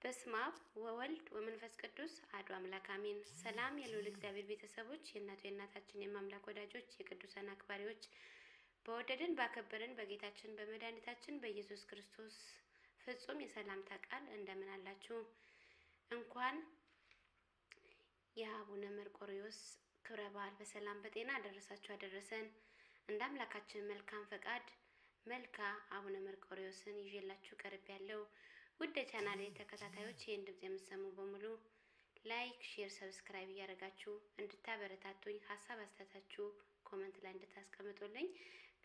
በስመ አብ ወወልድ ወመንፈስ ቅዱስ አሐዱ አምላክ አሜን። ሰላም የልዑል እግዚአብሔር ቤተሰቦች፣ የእናታችን የማምላክ ወዳጆች፣ የቅዱሳን አክባሪዎች በወደደን ባከበረን በጌታችን በመድኃኒታችን በኢየሱስ ክርስቶስ ፍጹም የሰላምታ ቃል እንደምን አላችሁ? እንኳን የአቡነ መርቆሬዎስ ክብረ በዓል በሰላም በጤና አደረሳችሁ አደረሰን። እንደ አምላካችን መልካም ፈቃድ መልካ አቡነ መርቆሬዎስን ይዤላችሁ ቀርቤያለሁ። ውድ ቻናሌ ተከታታዮች ይህን ድምጽ የምትሰሙ በሙሉ ላይክ፣ ሼር፣ ሰብስክራይብ እያደረጋችሁ እንድታበረታቱኝ ሀሳብ አስተያየታችሁ ኮሜንት ላይ እንድታስቀምጡልኝ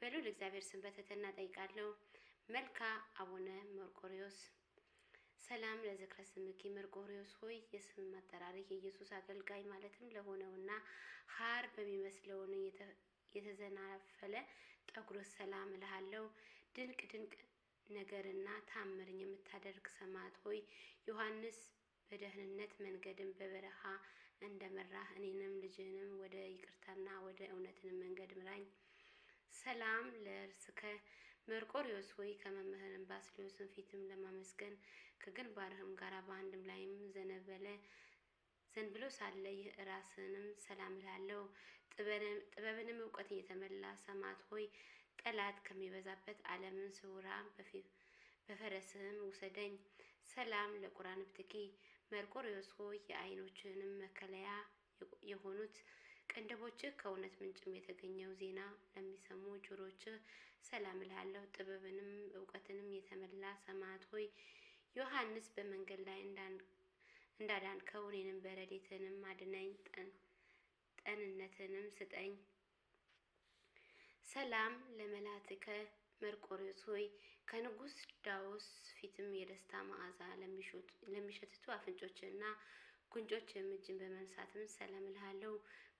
በልዑል እግዚአብሔር ስም በትህትና ጠይቃለሁ። መልካ አቡነ መርቆሬዎስ። ሰላም ለዝክረ ስምኪ መርቆሬዎስ ሆይ የስም አጠራርህ የኢየሱስ አገልጋይ ማለትም ለሆነውና ሐር በሚመስለውን የተዘናፈለ ጠጉር ሰላም እልሃለሁ። ድንቅ ነገርና ታምርን የምታደርግ ሰማዕት ሆይ ዮሐንስ በደህንነት መንገድን በበረሃ እንደመራህ እኔንም ልጅንም ወደ ይቅርታና ወደ እውነትን መንገድ ምራኝ። ሰላም ለእርስከ መርቆሬዎስ ሆይ ከመምህርን ባስልዮስን ፊትም ለማመስገን ከግንባርህም ጋር በአንድም ላይም ዘንብሎ ሳለ ይህ ራስንም ሰላም እላለሁ። ጥበብንም እውቀት የተመላ ሰማዕት ሆይ ጠላት ከሚበዛበት ዓለምን ስውራ በፈረስህም ውሰደኝ። ሰላም ለቁራን ብትኪ መርቆሬዎስ ሆይ የዓይኖችንም መከለያ የሆኑት ቅንድቦችህ ከእውነት ምንጭም የተገኘው ዜና ለሚሰሙ ጆሮችህ ሰላም እላለሁ። ጥበብንም እውቀትንም የተመላ ሰማዕት ሆይ ዮሐንስ በመንገድ ላይ እንዳዳንከው እኔንም በረድኤትህም አድነኝ፣ ጤንነትንም ስጠኝ። ሰላም ለመላትከ መርቆሬዎስ ሆይ ከንጉሥ ዳዎስ ፊትም የደስታ መዓዛ ለሚሸትቱ አፍንጮችና ጉንጮችም እጅን በመንሳትም ሰላም እልሃለሁ።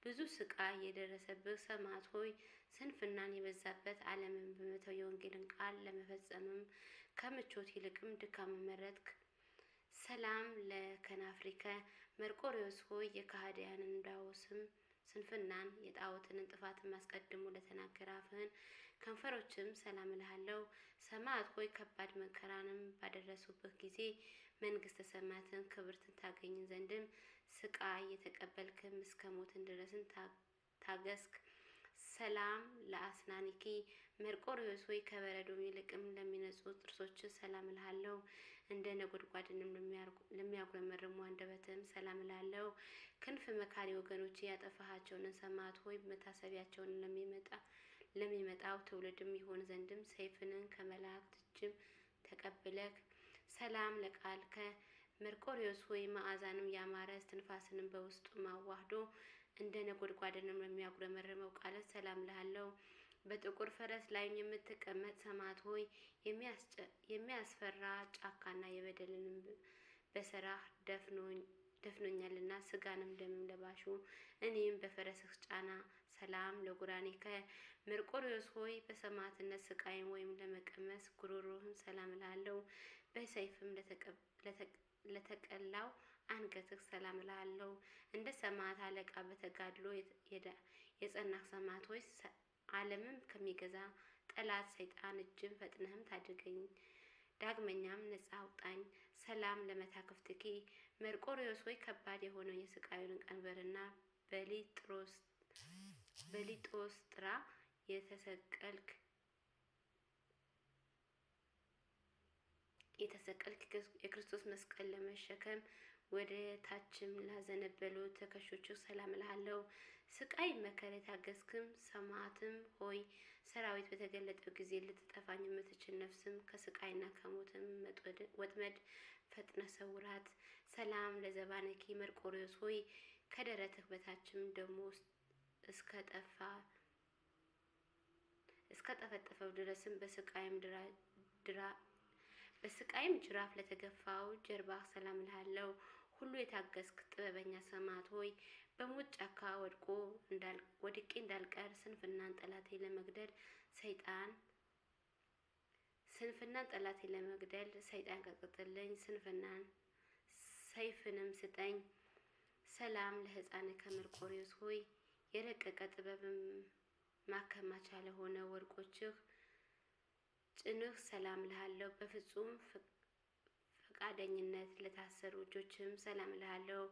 ብዙ ስቃይ የደረሰብህ ሰማዕት ሆይ ስንፍናን የበዛበት ዓለምን በመተው የወንጌልን ቃል ለመፈጸምም ከምቾት ይልቅም ድካም መረጥክ። ሰላም ለከናፍሪከ መርቆሬዎስ ሆይ የካህዲያንን ዳዎስም ስንፍናን የጣዖትን ጥፋትን ማስቀድሙ ለተናገረ አፍህን ከንፈሮችም ሰላም እልሃለሁ። ሰማዕት ሆይ ከባድ መከራንም ባደረሱበት ጊዜ መንግስተ ሰማያትን ክብርትን ታገኝ ዘንድም ስቃይ የተቀበልክም እስከ ሞትን ድረስን ታገስክ። ሰላም ለአስናኒኪ መርቆሬዎስ ሆይ ከበረዶም ይልቅም ለሚነጹ ጥርሶች ሰላም እልሃለሁ። እንደ ነጎድጓድንም ለሚያጉረመርሙ አንደበትም ሰላም እልሃለሁ። ክንፍ መካሪ ወገኖች ያጠፋሃቸውን ሰማዕት ሆይ መታሰቢያቸውን ለሚመጣው ትውልድም ይሆን ዘንድም ሰይፍንን ከመላእክት እጅም ተቀብለክ። ሰላም ለቃልከ መርቆሬዎስ ሆይ መዓዛንም ያማረ እስትንፋስንም በውስጡ ማዋህዶ እንደ ነጎድጓድንም ለሚያጉረመርመው ቃል ሰላም እልሃለሁ። በጥቁር ፈረስ ላይ የምትቀመጥ ሰማዕት ሆይ የሚያስፈራ ጫካና የበደልንም በሰራህ ደፍኖኛልና ስጋንም ደምም ለባሹ እኔም በፈረስህ ጫና። ሰላም ለጉራኔከ መርቆሬዎስ ሆይ በሰማዕትነት ስቃይም ወይም ለመቀመስ ጉሮሮህም ሰላም እልሃለሁ። በሰይፍም ለተቀላው አንገትህ ሰላም እልሃለሁ። እንደ ሰማዕት አለቃ በተጋድሎ የጸናህ ሰማዕት ሆይ ዓለምም ከሚገዛ ጠላት ሰይጣን እጅም ፈጥነህም ታድገኝ፣ ዳግመኛም ነጻ አውጣኝ። ሰላም ለመታክፍትኪ መርቆሬዎስ ሆይ ከባድ የሆነው የስቃዩን ቀንበርና በሊጦስጥራ የተሰቀልክ የክርስቶስ መስቀል ለመሸከም ወደ ታችም ላዘነበሉ ትከሾች ሰላም እልሃለሁ። ስቃይ መከራ የታገስክም ሰማዕትም ሆይ ሰራዊት በተገለጠው ጊዜ ልትጠፋኝ የምትችል ነፍስም ከስቃይና ከሞትም ወጥመድ ፈጥነ ሰውራት። ሰላም ለዘባነኪ መርቆሬዎስ ሆይ ከደረትህ በታችም ደሞ እስከ ጠፈጠፈው ድረስም በስቃይም ጅራፍ ለተገፋው ጀርባህ ሰላም እልሃለሁ። ሁሉ የታገስክ ጥበበኛ ሰማዕት ሆይ በሞት ጫካ ወድቄ እንዳልቀር ስንፍናን ጠላቴ ለመግደል ሰይጣን ቀጥቅጥልኝ። ሰይፍንም ስጠኝ። ሰላም ለሕፃንከ መርቆሬዎስ ሆይ የረቀቀ ጥበብም ማከማቻ ለሆነ ወርቆችህ ጭንህ ሰላም እልሃለሁ። በፍጹም ፈቃድ በፈቃደኝነት ለታሰሩ እጆችም ሰላም እልሃለሁ።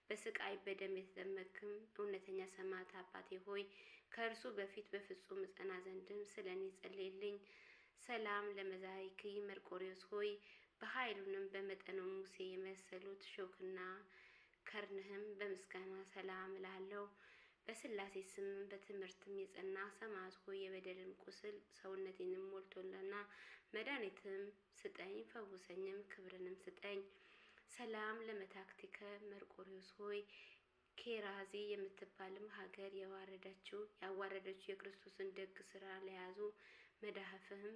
በስቃይ በደም የተጠመቅም እውነተኛ ሰማዕት አባቴ ሆይ ከእርሱ በፊት በፍጹም እጸና ዘንድም ስለ እኔ ጸልይልኝ። ሰላም ለመዛይኪ መርቆሬዎስ ሆይ በኃይሉንም በመጠኑ ሙሴ የመሰሉት ሾክና ከርንህም በምስጋና ሰላም እልሃለሁ። በስላሴ ስም በትምህርትም የጸና ሰማዕት ሆይ የበደልን ቁስል ሰውነቴንም ሞልቶልና መድኃኒትም ስጠኝ፣ ፈውሰኝም፣ ክብርንም ስጠኝ። ሰላም ለመታክቲከ መርቆሬዎስ ሆይ ኬራዚ የምትባልም ሀገር ያዋረደችው የክርስቶስን ደግ ስራ ለያዙ መዳህፍህም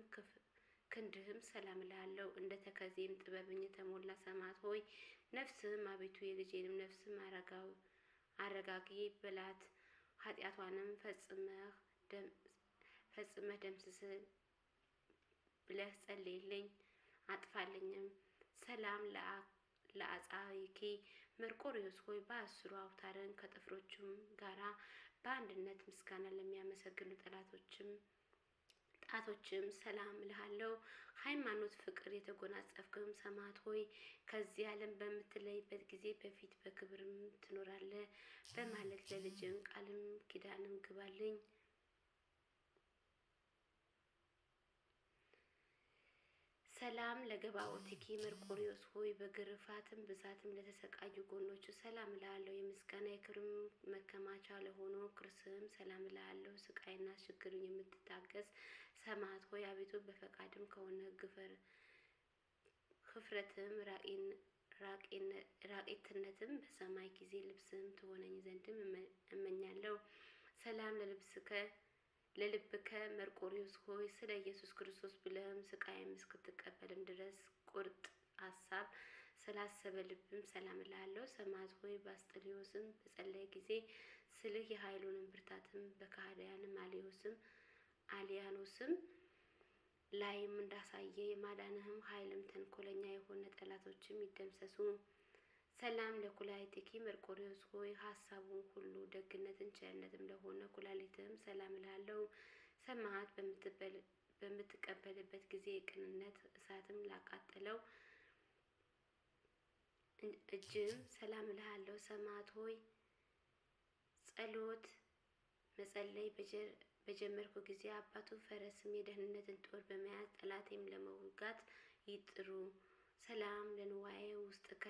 ክንድህም ሰላም እልሃለሁ። እንደ ተከዜም ጥበብኝ የተሞላ ሰማዕት ሆይ ነፍስህም አቤቱ የልጄንም ነፍስም አረጋጊ በላት። ኃጢአቷንም ፈጽመህ ደምስስ ብለህ ጸልይልኝ አጥፋልኝም። ሰላም ለአጻይኪ መርቆሬዎስ ሆይ በአስሩ አውታርን ከጥፍሮቹም ጋራ በአንድነት ምስጋና ለሚያመሰግኑ ጣቶችም ሰላም እልሃለሁ። ሃይማኖት ፍቅር የተጎናጸፍክም ሰማዕት ሆይ ከዚህ ዓለም በምትለይበት ጊዜ በፊት በክብርም ትኖራለህ በማለት ለልጅም ቃልም ኪዳንም ግባልኝ። ሰላም ለገባኦቲኪ መርቆሬዎስ ሆይ በግርፋትም ብዛትም ለተሰቃዩ ጎኖቹ ሰላም እልሃለሁ። የምስጋና የክብርም መከማቻ ለሆኑ ክርስም ሰላም እልሃለሁ። ስቃይና ችግርን የምትታገስ ሰማዕት ሆይ አቤቱ በፈቃድም ከሆነ ህፍረትም ራቄትነትም በሰማይ ጊዜ ልብስም ትሆነኝ ዘንድም እመኛለሁ። ሰላም ለልብከ መርቆሬዎስ ሆይ ስለ ኢየሱስ ክርስቶስ ብለህም ስቃይም እስክትቀበልም ድረስ ቁርጥ ሀሳብ ስላሰበ ልብም ሰላም እልሃለሁ። ሰማዕት ሆይ በአስጥልዮስም በጸለየ ጊዜ ስልህ የኃይሉንም ብርታትም በካህዲያንም አሊያኖስም ላይም እንዳሳየ የማዳንህም ኃይልም ተንኮለኛ የሆነ ጠላቶችም ይደምሰሱ። ሰላም ለኩላሊቲኪ መርቆሬዎስ ሆይ ሀሳቡን ሁሉ ደግነትን ቸርነትም ለሆነ ኩላሊትህም ሰላም እልሃለሁ። ሰማዕት በምትቀበልበት ጊዜ የቅንነት እሳትም ላቃጠለው እጅም ሰላም እልሃለሁ። ሰማዕት ሆይ ጸሎት መጸለይ በጀመርኩ ጊዜ አባቱ ፈረስም የደህንነትን ጦር በመያዝ ጠላቴም ለመውጋት ይጥሩ። ሰላም ለንዋየ ውስጥከ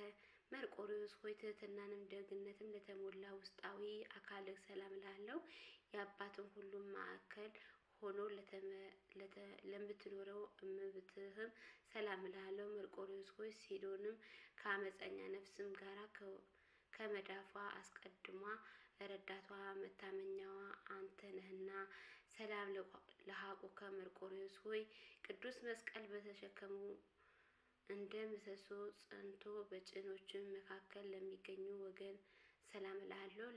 መርቆሬዎስ ሆይ ትህትናንም ደግነትም ለተሞላ ውስጣዊ አካልህ ሰላም እልሃለሁ። የአባትን ሁሉም ማዕከል ሆኖ ለምትኖረው እመብትህም ሰላም እልሃለሁ። መርቆሬዎስ ሆይ ሲዶንም ከአመፀኛ ነፍስም ጋራ ከመዳፏ አስቀድሟ ረዳቷ መታመኛዋ አንተ ነህና። ሰላም ለሐቁከ መርቆሬዎስ ሆይ ቅዱስ መስቀል በተሸከሙ እንደ ምሰሶ ጸንቶ በጭኖችም መካከል ለሚገኙ ወገን ሰላም እልሃለሁ።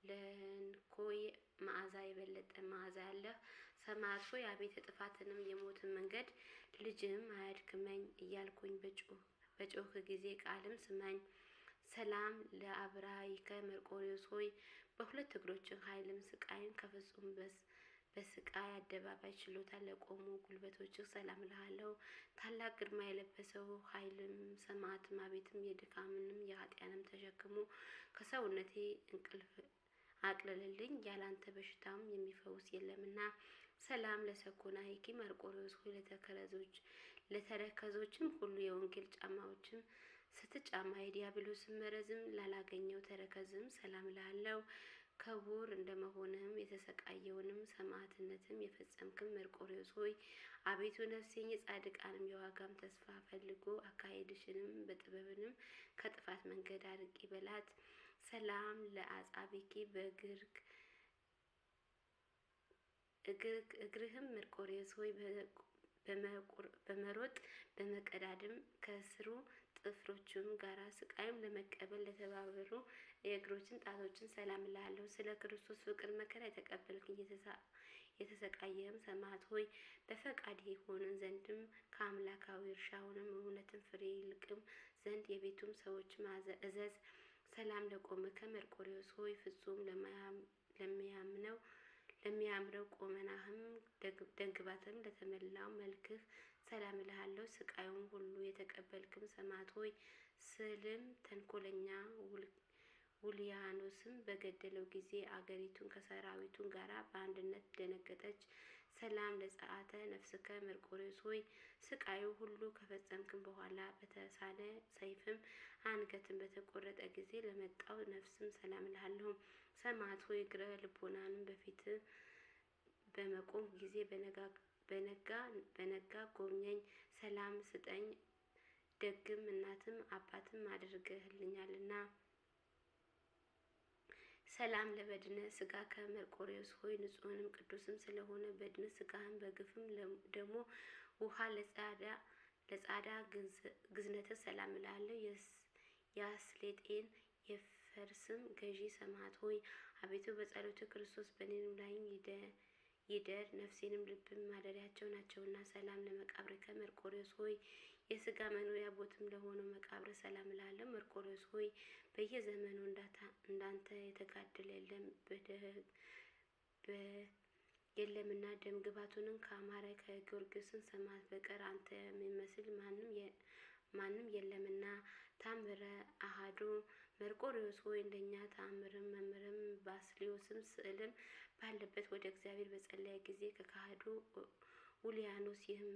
ለንኮይ መዓዛ የበለጠ መዓዛ ያለህ ሰማዕት ሆይ አቤት የጥፋትንም የሞትን መንገድ ልጅም አያድክመኝ እያልኩኝ በጮህ ጊዜ ቃልም ስማኝ። ሰላም ለአብራይከ መርቆሬዎስ ሆይ በሁለት እግሮችን ኃይልም ስቃይም ከፍጹም በስቃይ አደባባይ ችሎታ ለቆሙ ጉልበቶችህ ሰላም እልሃለሁ። ታላቅ ግርማ የለበሰው ኃይልም ሰማዕትም አቤትም የድካምንም የኃጢያንም ተሸክሞ ከሰውነቴ እንቅልፍ አቅልልልኝ ያላንተ በሽታም የሚፈውስ የለምና። ሰላም ለሰኮናይኪ መርቆሬዎስ ሆይ ለተረከዞችም ሁሉ የወንጌል ጫማዎችም ስትጫማ የዲያብሎስን መረዝም ላላገኘው ተረከዝም ሰላም እልሃለሁ። ክቡር እንደመሆንህም የተሰቃየውንም ሰማዕትነትም የፈጸምክም መርቆሬዎስ ሆይ አቤቱ ነፍሴን የጻድቃንም የዋጋም ተስፋ ፈልጎ አካሄድሽንም በጥበብንም ከጥፋት መንገድ አርቂ በላት። ሰላም ለአጻቢኪ እግርህም መርቆሬዎስ ሆይ በመሮጥ በመቀዳድም ከስሩ ጥፍሮቹም ጋራ ስቃይም ለመቀበል ለተባበሩ የእግሮችን ጣቶችን ሰላም እልሃለሁ። ስለ ክርስቶስ ፍቅር መከራ የተቀበልክኝ የተሰቃየህም ሰማዕት ሆይ በፈቃድ ይሆንን ዘንድም ከአምላካዊ እርሻውንም እውነትን ፍሬ ይልቅም ዘንድ የቤቱም ሰዎችም እዘዝ። ሰላም ለቆምከ መርቆሬዎስ ሆይ ፍጹም ለሚያምረው ቁመናህም ደንግባትም ለተመላው መልክህ ሰላም እልሃለሁ። ስቃዩን ሁሉ የተቀበልክም ሰማዕት ሆይ ስልም ተንኮለኛ ውሊያኖስም በገደለው ጊዜ አገሪቱን ከሰራዊቱን ጋራ በአንድነት ደነገጠች። ሰላም ለጸአተ ነፍስከ መርቆሬዎስ ሆይ ስቃዩ ሁሉ ከፈጸምክም በኋላ በተሳለ ሰይፍም አንገትን በተቆረጠ ጊዜ ለመጣው ነፍስም ሰላም እልሃለሁ። ሰማዕት ሆይ እግረ ልቦናንም በፊት በመቆም ጊዜ በነጋ ጎብኘኝ፣ ሰላም ስጠኝ፣ ደግም እናትም አባትም አድርገህልኛልና። ሰላም ለበድነ ስጋ ከመርቆሬዎስ ሆይ ንጹሕንም ቅዱስም ስለሆነ በድነ ስጋህም በግፍም ደግሞ ውሃ ለጻዳ ግዝነተ ሰላም እላለሁ። የአስሌጤን የፈርስም ገዢ ሰማዕት ሆይ አቤቱ በጸሎተ ክርስቶስ በኔም ላይ ይደር ነፍሴንም ልብም ማደሪያቸው ናቸውና። ሰላም ለመቃብርከ መርቆሬዎስ ሆይ የስጋ መኖሪያ ቦትም ለሆነው መቃብር ሰላም እላለሁ። መርቆሬዎስ ሆይ በየዘመኑ እንዳንተ የተጋደለ የለምና ደም ግባቱንም ከአማረ ከጊዮርጊስን ሰማዕት በቀር አንተ የሚመስል ማንም የለምና። ታምረ አሃዱ መርቆሬዎስ ሆይ እንደኛ ታምርም መምህርም ባስልዮስም ስዕልም ባለበት ወደ እግዚአብሔር በጸለየ ጊዜ ከካህዱ ውሊያኖስ ይህም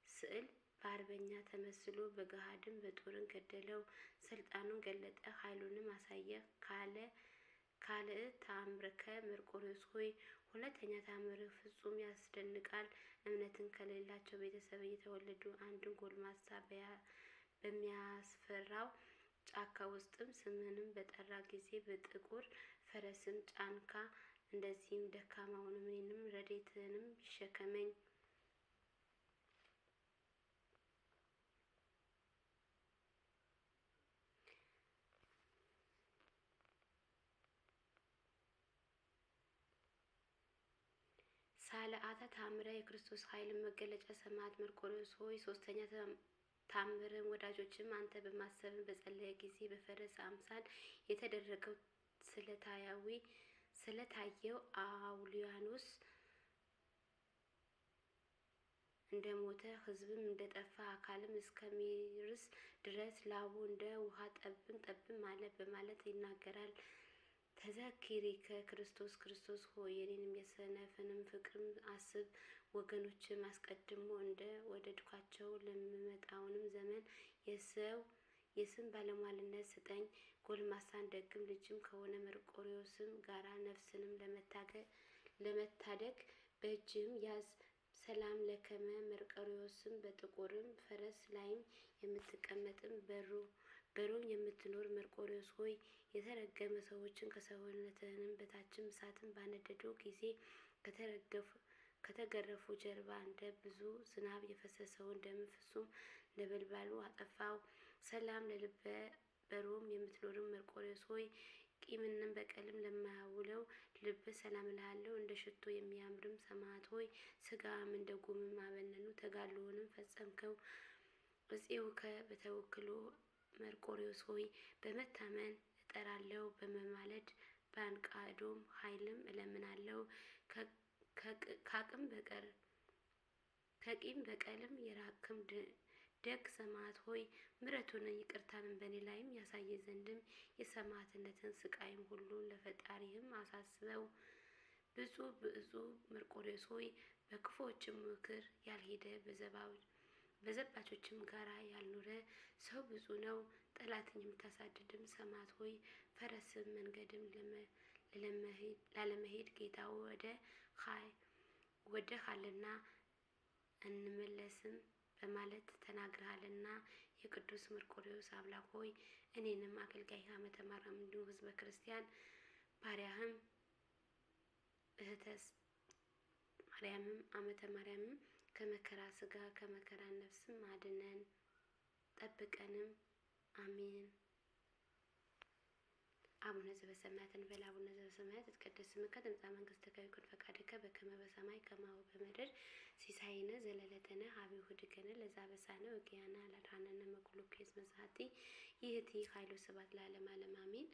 ስዕል በአርበኛ ተመስሎ በገሃድም በጦርን ገደለው፣ ስልጣኑን ገለጠ፣ ኃይሉንም አሳየ። ካልዕ ተአምርከ መርቆሬዎስ ሆይ ሁለተኛ ተአምር ፍጹም ያስደንቃል። እምነትን ከሌላቸው ቤተሰብ እየተወለዱ አንድን ጎልማሳ በሚያስፈራው ጫካ ውስጥም ስምህንም በጠራ ጊዜ በጥቁር ፈረስም ጫንካ። እንደዚህም ደካማውንም እኔንም ረድኤትህንም ይሸከመኝ። ሳልአተ ታምረ የክርስቶስ ኃይል መገለጫ ሰማዕት መርቆሬዎስ ሆይ ሶስተኛ ታምርም ወዳጆችም አንተ በማሰብን በጸለየ ጊዜ በፈረስ አምሳል የተደረገው ስለታየው አውሊያኖስ እንደሞተ ሕዝብም እንደጠፋ አካልም እስከሚርስ ድረስ ላቡ እንደ ውሃ ጠብም አለ በማለት ይናገራል። ተዘኪሪከ ክርስቶስ ሆይ የኔንም የሰነፍንም ፍቅርም አስብ። ወገኖችም አስቀድሞ እንደ ወደድኳቸው ለሚመጣውንም ዘመን የስም ባለሟልነት ስጠኝ። ጎልማሳን ደግም ልጅም ከሆነ መርቆሬዎስም ጋራ ነፍስንም ለመታደግ በእጅም ያዝ። ሰላም ለከመ መርቆሬዎስም በጥቁርም ፈረስ ላይም የምትቀመጥም በሮም የምትኖር መርቆሬዎስ ሆይ የተረገመ ሰዎችን ከሰውነትህንም በታችም እሳትን ባነደዱ ጊዜ ከተገረፉ ጀርባ እንደ ብዙ ዝናብ የፈሰሰውን ደም ፍጹም ነበልባሉ አጠፋው። ሰላም ለልበ በሮም የምትኖርም መርቆሬዎስ ሆይ ቂምንም በቀልም ለማያውለው ልብ ሰላም እልሃለሁ። እንደ ሽቶ የሚያምርም ሰማዕት ሆይ ስጋም እንደ ጉምም አበነኑ ተጋድሎውንም ፈጸምከው። እፄውከ በተወክሎ መርቆሬዎስ ሆይ በመታመን እጠራለሁ፣ በመማለድ በአንቃዶም ኃይልም እለምናለሁ። ከቂም በቀልም የራክም ደግ ሰማዕት ሆይ ምሕረቱን ይቅርታንም በእኔ ላይም ያሳየ ዘንድም የሰማዕትነትን ስቃይም ሁሉ ለፈጣሪህም አሳስበው። ብፁዕ መርቆሬዎስ ሆይ በክፉዎችም ምክር ያልሄደ በዘባቾችም ጋራ ያልኖረ ሰው ብፁዕ ነው። ጠላትን የምታሳድድም ሰማዕት ሆይ ፈረስም መንገድም ላለመሄድ ጌታ ወደሃልና እንመለስም በማለት ተናግረሃልና። የቅዱስ መርቆሬዎስ አምላክ ሆይ እኔንም አገልጋይ ዓመተ ማርያም እንዲሁ ሕዝበ ክርስቲያን ባሪያህም እህተስ ማርያምም ዓመተ ማርያምም ከመከራ ስጋ ከመከራ ነፍስም አድነን ጠብቀንም፣ አሜን። አቡነ ዘበሰማያት እንበል። አቡነ ዘበሰማያት ይትቀደስ ስምከ ትምጻእ መንግሥትከ ወይኩን ፈቃድከ በከመ በሰማይ ከማሁ በምድር ሲሳይነ ዘለለዕለትነ ሀበ ኅድግነ ለዘአበሳነ ወጌጋየነ አላድኀነነ እምኩሉ ኩይስ መሥዋዕቲ ይህቲ ኃይሉ ስብሐት ለዓለም ዓለም አሜን።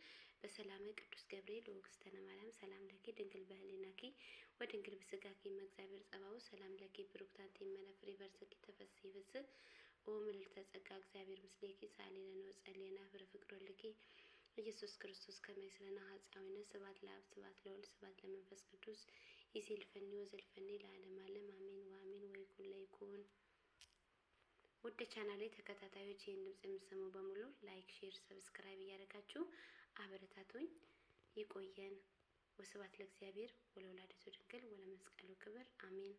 በሰላም ቅዱስ ገብርኤል ወእግዝእትነ ማርያም ሰላም ለኪ ድንግል በህሊናኪ ወድንግል በስጋኪ እግዚአብሔር ጸባው ሰላም ለኪ ብሩክት አንቲ እምኔፍሬ በርሰኪ ተፈሥሒ ፍስሕ ኦ ምልዕተ ጸጋ እግዚአብሔር ምስሌኪ ሳሌለነ ወጸልየነ ፍቅር ወልድኪ ኢየሱስ ክርስቶስ ከመ ይስረና ኃጢአዊነ ስብሐት ለአብ ስብሐት ለወልድ ስብሐት ለመንፈስ ቅዱስ ይእዜልፈኒ ወዘልፈኒ ለዓለመ ዓለም አሜን ወአሜን። ወይኩን ለይኩን። ውድ ቻናሌ ተከታታዮች ይህን ድምጽ የምትሰሙ በሙሉ ላይክ፣ ሼር፣ ሰብስክራይብ እያደረጋችሁ አበረታቱኝ። ይቆየን። ወስብሐት ለእግዚአብሔር ወለወላዲቱ ድንግል ወለመስቀሉ ክብር አሜን።